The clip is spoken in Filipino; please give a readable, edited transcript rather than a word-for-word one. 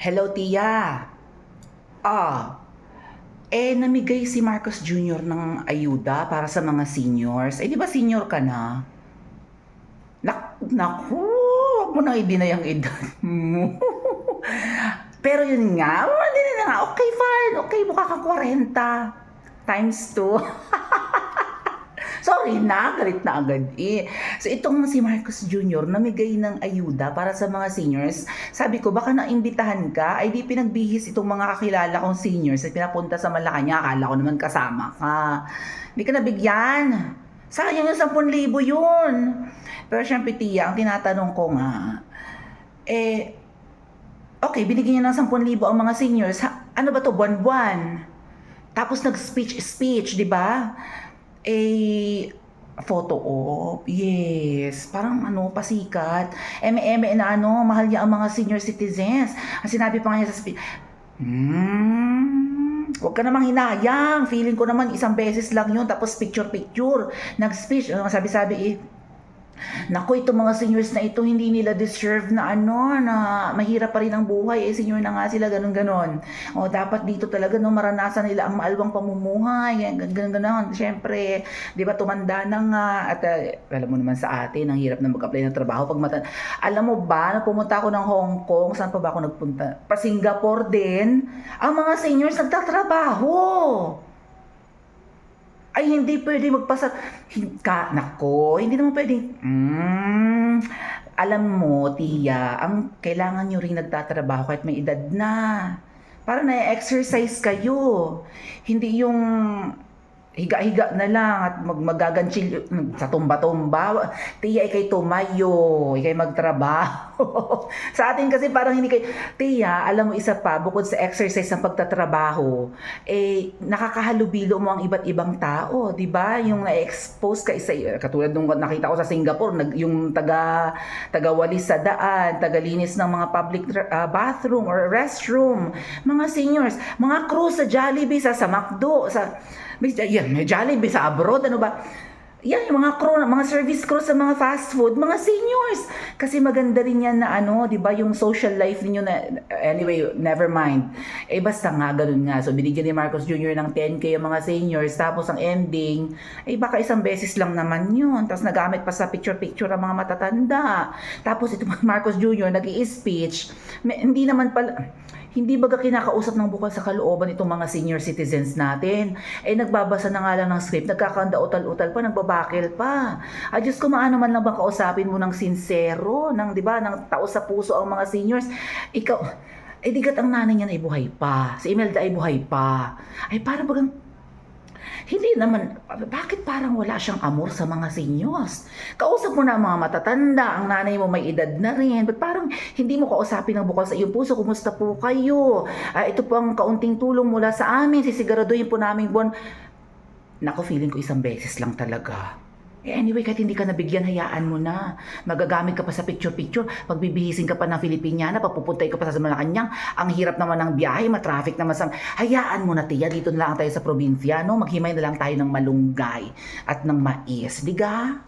Hello, Tia. Ah, namigay si Marcos Jr. ng ayuda para sa mga seniors. Di ba senior ka na? Naku, huwag mo na i-deny ang edad mo. Pero yun nga, hindi na nga. Okay, fine. Okay, mukha kang 40. Times 2. Sorry na, galit na agad eh. So itong si Marcos Jr. namigay ng ayuda para sa mga seniors. Sabi ko, baka naimbitahan ka, ay di pinagbihis itong mga kakilala kong seniors at pinapunta sa Malacanang. Akala ko naman kasama ka. Hindi ka nabigyan. Sayang yung 10,000 yun. Pero syempre, Tia, ang tinatanong ko nga, okay, binigyan niya ng 10,000 ang mga seniors. Ano ba to, buwan-buwan? Tapos nag-speech, di ba? Photo op. Yes. Parang pasikat. Eme-eme na mahal niya ang mga senior citizens. Ang sinabi pa nga niya sa speech, huwag ka namang hinayang. Feeling ko naman isang beses lang yun. Tapos picture-picture. Nag-speech. Sabi-sabi naku, itong mga seniors na ito, hindi nila deserve na na mahirap pa rin ang buhay. Senior na nga sila, ganun-ganon. O, dapat dito talaga, maranasan nila ang maalwang pamumuhay. Ganun-ganon. Siyempre, di ba, tumanda na nga. At alam mo naman sa atin, ang hirap na mag-apply ng trabaho. Alam mo ba, pumunta ako ng Hong Kong, saan pa ba ako nagpunta? Pa Singapore din. Ang mga seniors nagtatrabaho. Ay, hindi pwede magpasa. Nako, hindi naman pwede. Alam mo, Tia, ang kailangan nyo rin nagtatrabaho kahit may edad na. Para na-exercise kayo. Hindi yung higa-higa na lang at magaganchil sa tumba-tumba. Tia, ikay tumayo, ikay magtrabaho. Sa atin kasi parang hindi kay Tia, alam mo isa pa, bukod sa exercise ng pagtatrabaho, nakakahalubilo mo ang iba't ibang tao, di ba? Yung na-expose ka isa, katulad nung nakita ko sa Singapore, yung taga-walis sa daan, tagalinis ng mga public bathroom or restroom, mga seniors, mga crew sa Jollibee, sa McDo, may Jollibee sa abroad, ano ba? Yan, yung mga crew, mga service crew sa mga fast food, mga seniors. Kasi maganda rin yan na di ba, yung social life ninyo na, anyway, never mind. Basta nga, ganun nga. So, binigyan ni Marcos Jr. ng 10K yung mga seniors, tapos ang ending, baka isang beses lang naman yun. Tapos nagamit pa sa picture-picture ang mga matatanda. Tapos ito Marcos Jr. nag-i-speech, hindi naman pala, hindi baga kinakausap ng bukal sa kalooban itong mga senior citizens natin. Nagbabasa na nga lang ng script, nagkakanda-utal-utal pa, nagbabakil pa. Diyos ko, maano man lang ba kausapin mo ng sincero, di ba, ng tao sa puso ang mga seniors. Ikaw, digat ang nanay niya na buhay pa. Si Imelda ay buhay pa. Parang bagang, hindi naman, bakit parang wala siyang amor sa mga seniors? Kausap mo na ang mga matatanda, ang nanay mo may edad na rin, but parang hindi mo kausapin ng bukal sa iyong puso, kumusta po kayo? Ito po ang kaunting tulong mula sa amin, sisiguraduhin po namin buwan. Naku, feeling ko isang beses lang talaga. Anyway, kahit hindi ka nabigyan, hayaan mo na. Magagamit ka pa sa picture-picture. Pagbibihisin ka pa ng Filipiniana, papupuntay ka pa sa Malacanang. Ang hirap naman ng biyahe, matraffic naman sa... Hayaan mo na, Tia. Dito na lang tayo sa probinsya, no? Maghimay na lang tayo ng malunggay at ng mais. Diga?